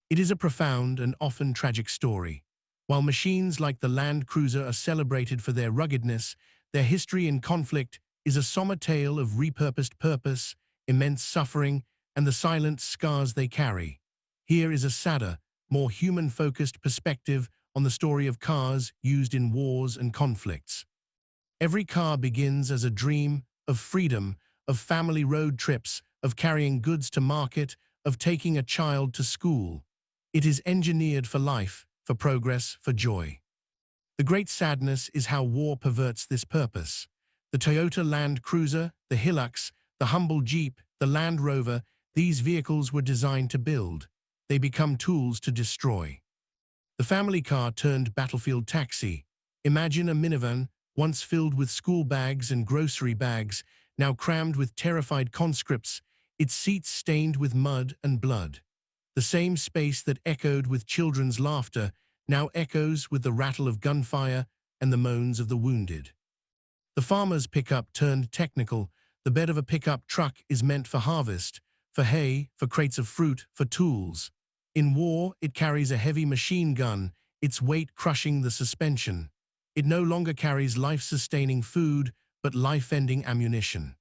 It is a profound and often tragic story. While machines like the Land Cruiser are celebrated for their ruggedness, their history in conflict is a somber tale of repurposed purpose, immense suffering, and the silent scars they carry. Here is a sadder, more human-focused perspective on the story of cars used in wars and conflicts. Every car begins as a dream of freedom, of family road trips, of carrying goods to market, of taking a child to school. It is engineered for life, for progress, for joy. The great sadness is how war perverts this purpose. The Toyota Land Cruiser, the Hilux, the humble Jeep, the Land Rover, these vehicles were designed to build. They become tools to destroy. The family car turned battlefield taxi. Imagine a minivan, once filled with school bags and grocery bags, now crammed with terrified conscripts, its seats stained with mud and blood. The same space that echoed with children's laughter now echoes with the rattle of gunfire and the moans of the wounded. The farmer's pickup turned technical. The bed of a pickup truck is meant for harvest, for hay, for crates of fruit, for tools. In war, it carries a heavy machine gun, its weight crushing the suspension. It no longer carries life-sustaining food, but life-ending ammunition.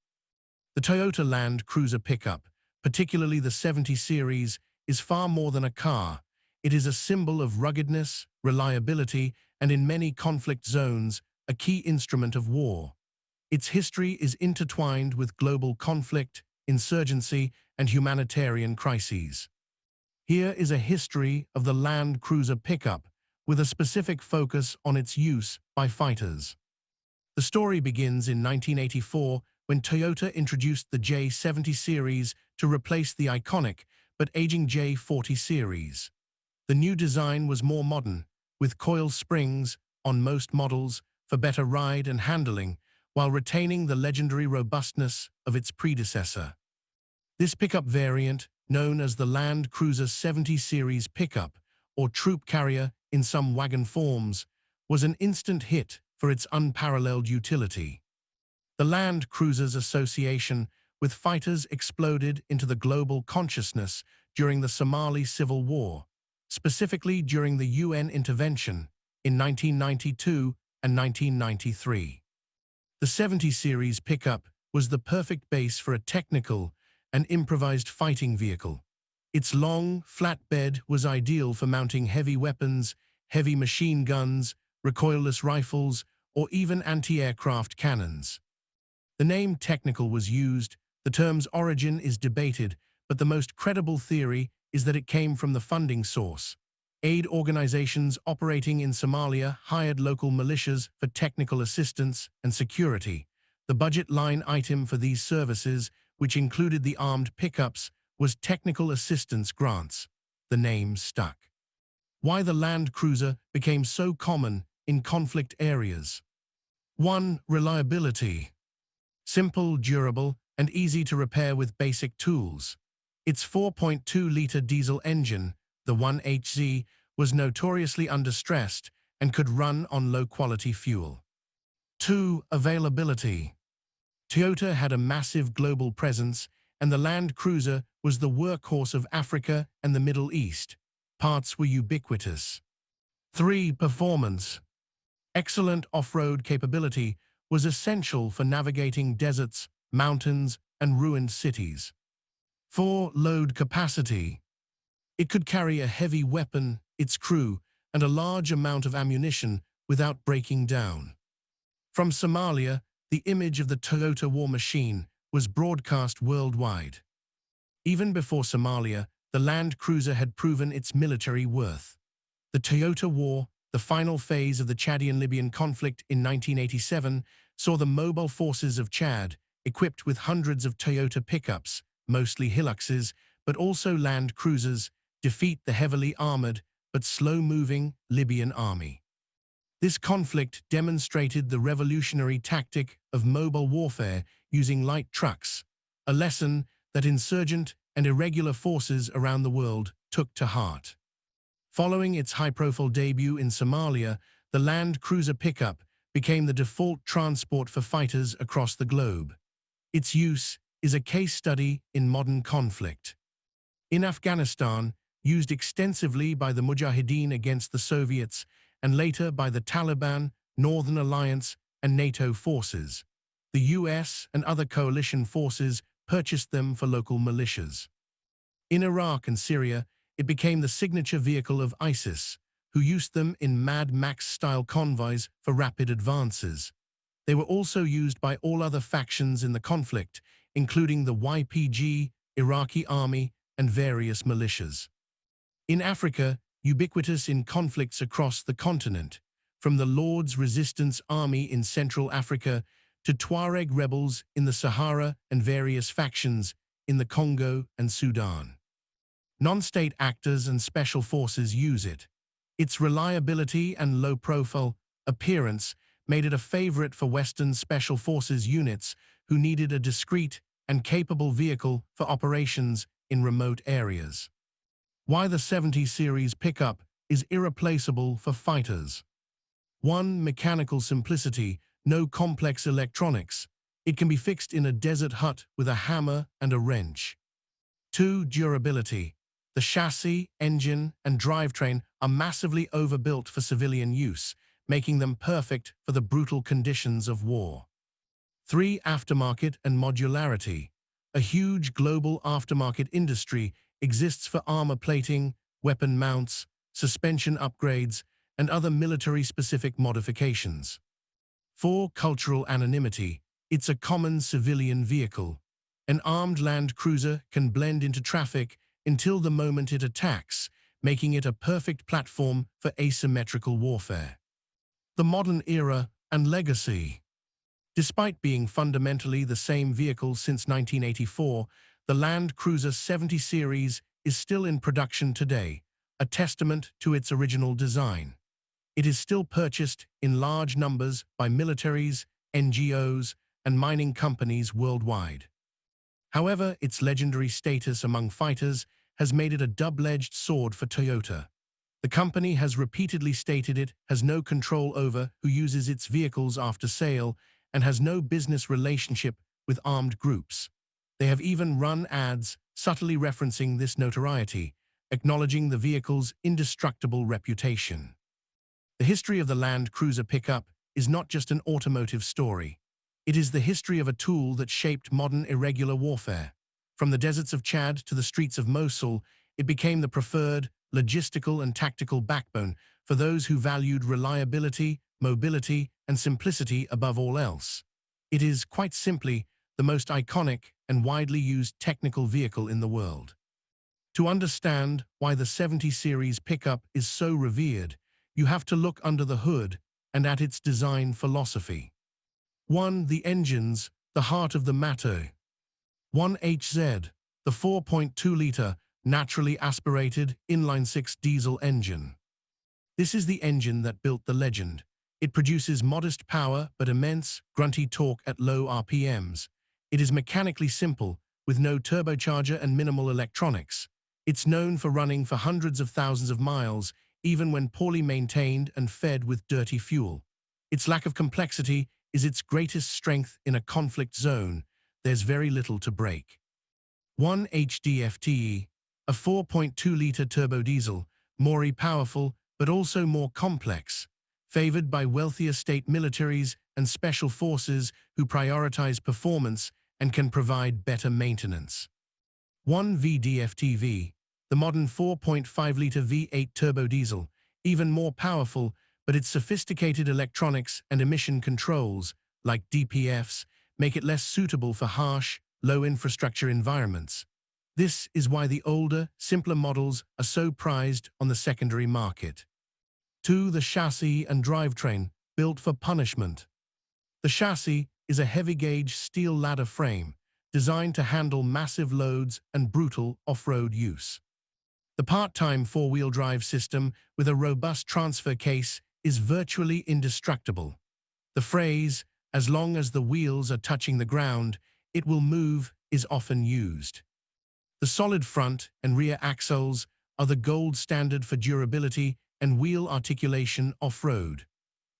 The Toyota Land Cruiser pickup, particularly the 70 series, is far more than a car. It is a symbol of ruggedness, reliability, and in many conflict zones, a key instrument of war. Its history is intertwined with global conflict, insurgency, and humanitarian crises. Here is a history of the Land Cruiser pickup, with a specific focus on its use by fighters. The story begins in 1984 when Toyota introduced the J70 series to replace the iconic but aging J40 series. The new design was more modern, with coil springs on most models for better ride and handling, while retaining the legendary robustness of its predecessor. This pickup variant, known as the Land Cruiser 70 series pickup, or troop carrier in some wagon forms, was an instant hit for its unparalleled utility. The Land Cruisers Association with fighters exploded into the global consciousness during the Somali Civil War, specifically during the UN intervention in 1992 and 1993. The 70 series pickup was the perfect base for a technical and improvised fighting vehicle. Its long, flat bed was ideal for mounting heavy weapons, heavy machine guns, recoilless rifles, or even anti-aircraft cannons. The name technical was used, the term's origin is debated, but the most credible theory is that it came from the funding source. Aid organizations operating in Somalia hired local militias for technical assistance and security. The budget line item for these services, which included the armed pickups, was technical assistance grants. The name stuck. Why the Land Cruiser became so common in conflict areas. 1. Reliability. Simple, durable, and easy to repair with basic tools. Its 4.2-liter diesel engine, the 1HZ, was notoriously understressed and could run on low-quality fuel. 2. Availability. Toyota had a massive global presence, and the Land Cruiser was the workhorse of Africa and the Middle East. Parts were ubiquitous. 3. Performance. Excellent off-road capability was essential for navigating deserts, mountains, and ruined cities. 4. Load capacity. It could carry a heavy weapon, its crew, and a large amount of ammunition without breaking down. From Somalia, the image of the Toyota war machine was broadcast worldwide. Even before Somalia, the Land Cruiser had proven its military worth. The Toyota War, the final phase of the Chadian-Libyan conflict in 1987, saw the mobile forces of Chad, equipped with hundreds of Toyota pickups, mostly Hiluxes, but also Land Cruisers, defeat the heavily armored but slow-moving Libyan army. This conflict demonstrated the revolutionary tactic of mobile warfare using light trucks, a lesson that insurgent and irregular forces around the world took to heart. Following its high-profile debut in Somalia, the Land Cruiser pickup became the default transport for fighters across the globe. Its use is a case study in modern conflict. In Afghanistan, used extensively by the Mujahideen against the Soviets and later by the Taliban, Northern Alliance, and NATO forces. The US and other coalition forces purchased them for local militias. In Iraq and Syria, it became the signature vehicle of ISIS, who used them in Mad Max-style convoys for rapid advances. They were also used by all other factions in the conflict, including the YPG, Iraqi army, and various militias. In Africa, ubiquitous in conflicts across the continent, from the Lord's Resistance Army in Central Africa to Tuareg rebels in the Sahara and various factions in the Congo and Sudan. Non-state actors and special forces use it. Its reliability and low-profile appearance made it a favorite for Western Special Forces units who needed a discreet and capable vehicle for operations in remote areas. Why the 70 series pickup is irreplaceable for fighters. 1. Mechanical simplicity, no complex electronics. It can be fixed in a desert hut with a hammer and a wrench. 2. Durability. The chassis, engine, and drivetrain are massively overbuilt for civilian use, making them perfect for the brutal conditions of war. 3. Aftermarket and modularity. A huge global aftermarket industry exists for armor plating, weapon mounts, suspension upgrades, and other military-specific modifications. 4. Cultural anonymity. It's a common civilian vehicle. An armed land cruiser can blend into traffic until the moment it attacks, making it a perfect platform for asymmetrical warfare. The modern era and legacy. Despite being fundamentally the same vehicle since 1984, the Land Cruiser 70 series is still in production today, a testament to its original design. It is still purchased in large numbers by militaries, NGOs, and mining companies worldwide. However, its legendary status among fighters has made it a double-edged sword for Toyota. The company has repeatedly stated it has no control over who uses its vehicles after sale and has no business relationship with armed groups. They have even run ads subtly referencing this notoriety, acknowledging the vehicle's indestructible reputation. The history of the Land Cruiser pickup is not just an automotive story. It is the history of a tool that shaped modern irregular warfare. From the deserts of Chad to the streets of Mosul, it became the preferred logistical and tactical backbone for those who valued reliability, mobility, and simplicity above all else. It is, quite simply, the most iconic and widely used technical vehicle in the world. To understand why the 70 series pickup is so revered, you have to look under the hood and at its design philosophy. 1. The engines, the heart of the matter. 1HZ, the 4.2-liter, naturally aspirated inline-six diesel engine. This is the engine that built the legend. It produces modest power but immense, grunty torque at low RPMs. It is mechanically simple, with no turbocharger and minimal electronics. It's known for running for hundreds of thousands of miles, even when poorly maintained and fed with dirty fuel. Its lack of complexity is its greatest strength in a conflict zone. There's very little to break. 1HDFTE, a 4.2-liter turbo diesel, more powerful but also more complex, favored by wealthier state militaries and special forces who prioritize performance and can provide better maintenance. 1VDFTV, the modern 4.5-liter V8 turbo diesel, even more powerful, but its sophisticated electronics and emission controls, like DPFs, make it less suitable for harsh, low-infrastructure environments. This is why the older, simpler models are so prized on the secondary market. 2. The chassis and drivetrain, built for punishment. The chassis is a heavy-gauge steel ladder frame, designed to handle massive loads and brutal off-road use. The part-time four-wheel drive system with a robust transfer case is virtually indestructible. The phrase, "as long as the wheels are touching the ground, it will move," is often used. The solid front and rear axles are the gold standard for durability and wheel articulation off-road.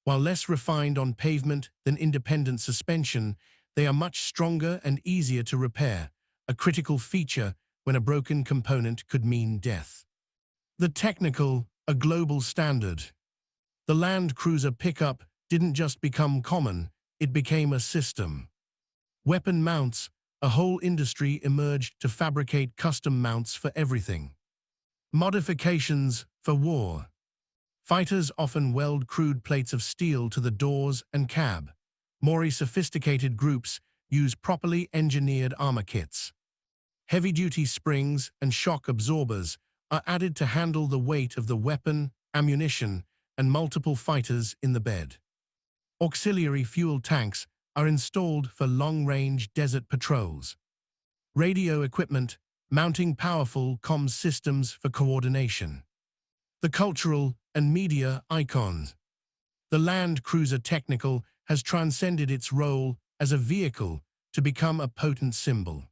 While less refined on pavement than independent suspension, they are much stronger and easier to repair, a critical feature when a broken component could mean death. The technical, a global standard. The Land Cruiser pickup didn't just become common, it became a system. Weapon mounts, a whole industry emerged to fabricate custom mounts for everything. Modifications for war. Fighters often weld crude plates of steel to the doors and cab. More sophisticated groups use properly engineered armor kits. Heavy-duty springs and shock absorbers are added to handle the weight of the weapon, ammunition, and multiple fighters in the bed. Auxiliary fuel tanks are installed for long-range desert patrols. Radio equipment, mounting powerful comms systems for coordination. The cultural and media icons. The Land Cruiser Technical has transcended its role as a vehicle to become a potent symbol.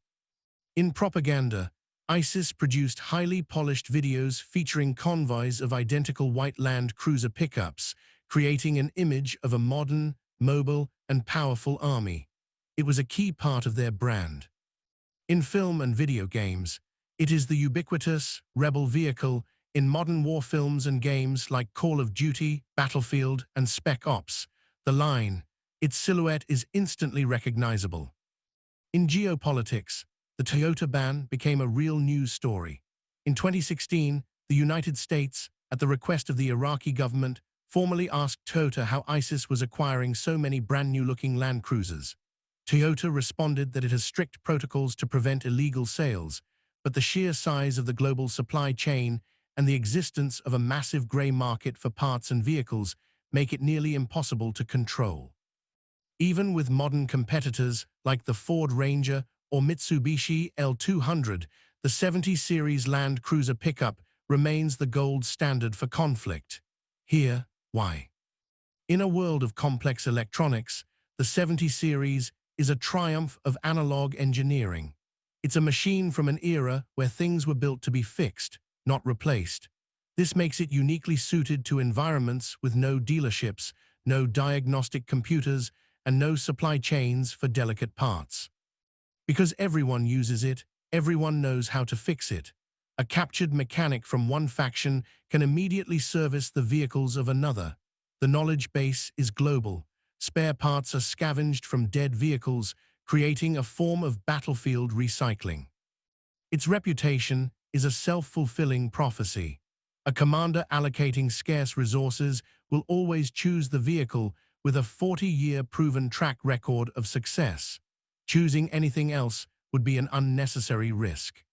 In propaganda, ISIS produced highly polished videos featuring convoys of identical white Land Cruiser pickups, creating an image of a modern, mobile, and powerful army. It was a key part of their brand. In film and video games, it is the ubiquitous, rebel vehicle in modern war films and games like Call of Duty, Battlefield, and Spec Ops. The line, its silhouette is instantly recognizable. In geopolitics, the Toyota ban became a real news story. In 2016, the United States, at the request of the Iraqi government, formally asked Toyota how ISIS was acquiring so many brand-new-looking Land Cruisers. Toyota responded that it has strict protocols to prevent illegal sales, but the sheer size of the global supply chain and the existence of a massive grey market for parts and vehicles make it nearly impossible to control. Even with modern competitors like the Ford Ranger or Mitsubishi L200, the 70 Series Land Cruiser pickup remains the gold standard for conflict. Here, why? In a world of complex electronics, the 70 Series is a triumph of analog engineering. It's a machine from an era where things were built to be fixed, not replaced. This makes it uniquely suited to environments with no dealerships, no diagnostic computers, and no supply chains for delicate parts. Because everyone uses it, everyone knows how to fix it. A captured mechanic from one faction can immediately service the vehicles of another. The knowledge base is global. Spare parts are scavenged from dead vehicles, creating a form of battlefield recycling. Its reputation is a self-fulfilling prophecy. A commander allocating scarce resources will always choose the vehicle with a 40-year proven track record of success. Choosing anything else would be an unnecessary risk.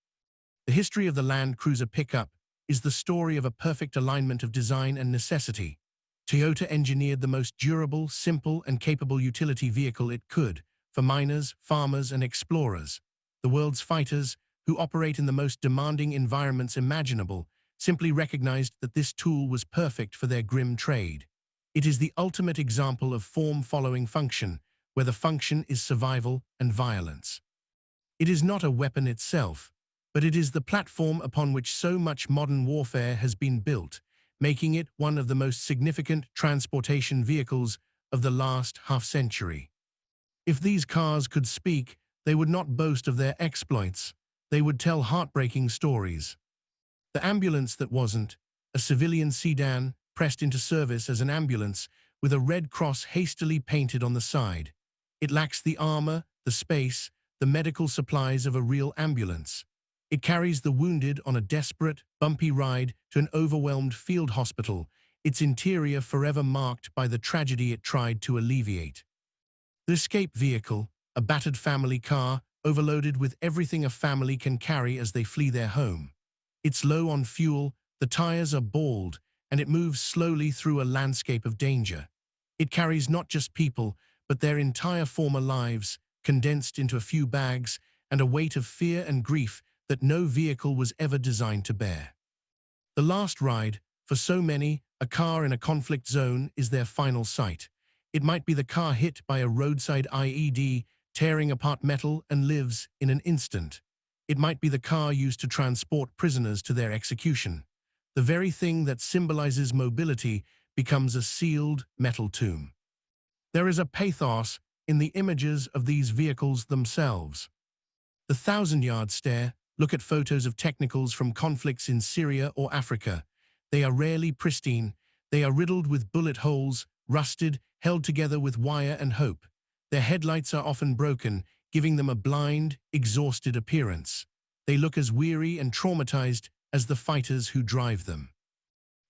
The history of the Land Cruiser pickup is the story of a perfect alignment of design and necessity. Toyota engineered the most durable, simple, and capable utility vehicle it could for miners, farmers, and explorers. The world's fighters, who operate in the most demanding environments imaginable, simply recognized that this tool was perfect for their grim trade. It is the ultimate example of form following function, where the function is survival and violence. It is not a weapon itself, but it is the platform upon which so much modern warfare has been built, making it one of the most significant transportation vehicles of the last half-century. If these cars could speak, they would not boast of their exploits. They would tell heartbreaking stories. The ambulance that wasn't, a civilian sedan pressed into service as an ambulance with a red cross hastily painted on the side. It lacks the armor, the space, the medical supplies of a real ambulance. It carries the wounded on a desperate, bumpy ride to an overwhelmed field hospital, its interior forever marked by the tragedy it tried to alleviate. The escape vehicle, a battered family car, overloaded with everything a family can carry as they flee their home. It's low on fuel, the tires are bald, and it moves slowly through a landscape of danger. It carries not just people, but their entire former lives, condensed into a few bags, and a weight of fear and grief that no vehicle was ever designed to bear. The last ride, for so many, a car in a conflict zone is their final sight. It might be the car hit by a roadside IED, tearing apart metal and lives in an instant. It might be the car used to transport prisoners to their execution. The very thing that symbolizes mobility becomes a sealed metal tomb. There is a pathos in the images of these vehicles themselves. The 1,000-yard stare, Look at photos of technicals from conflicts in Syria or Africa. They are rarely pristine. They are riddled with bullet holes, rusted, held together with wire and hope. Their headlights are often broken, giving them a blind, exhausted appearance. They look as weary and traumatized as the fighters who drive them.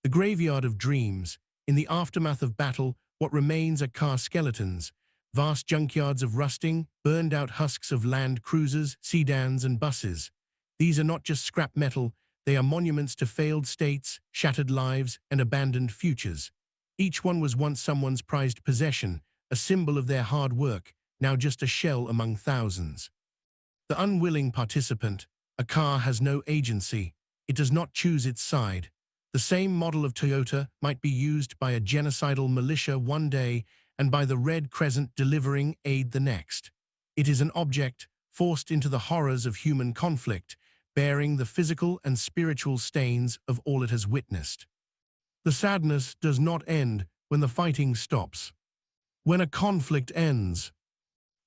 The graveyard of dreams. In the aftermath of battle, what remains are car skeletons, vast junkyards of rusting, burned-out husks of land cruisers, sedans, and buses. These are not just scrap metal, they are monuments to failed states, shattered lives, and abandoned futures. Each one was once someone's prized possession, a symbol of their hard work, now just a shell among thousands. The unwilling participant. A car has no agency. It does not choose its side. The same model of Toyota might be used by a genocidal militia one day and by the Red Crescent delivering aid the next. It is an object forced into the horrors of human conflict, bearing the physical and spiritual stains of all it has witnessed. The sadness does not end when the fighting stops. When a conflict ends,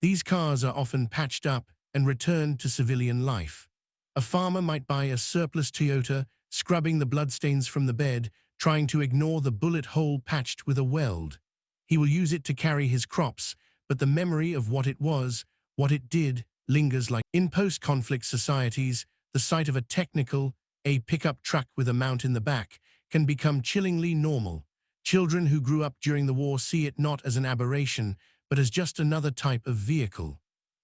these cars are often patched up and returned to civilian life. A farmer might buy a surplus Toyota, scrubbing the bloodstains from the bed, trying to ignore the bullet hole patched with a weld. He will use it to carry his crops, but the memory of what it was, what it did, lingers like. In post-conflict societies, the sight of a pickup truck with a mount in the back, can become chillingly normal. Children who grew up during the war see it not as an aberration, but as just another type of vehicle.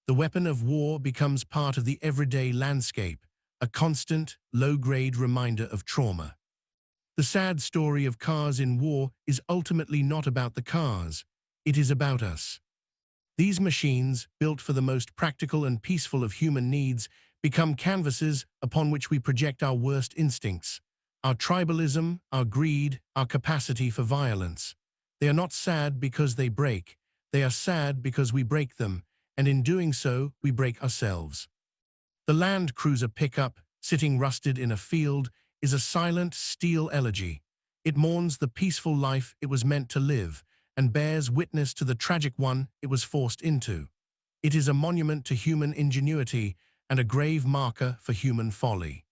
The weapon of war becomes part of the everyday landscape, a constant, low-grade reminder of trauma. The sad story of cars in war is ultimately not about the cars. It is about us. These machines, built for the most practical and peaceful of human needs, become canvases upon which we project our worst instincts, our tribalism, our greed, our capacity for violence. They are not sad because they break. They are sad because we break them, and in doing so, we break ourselves. The Land Cruiser pickup, sitting rusted in a field, is a silent steel elegy. It mourns the peaceful life it was meant to live, and bears witness to the tragic one it was forced into. It is a monument to human ingenuity and a grave marker for human folly.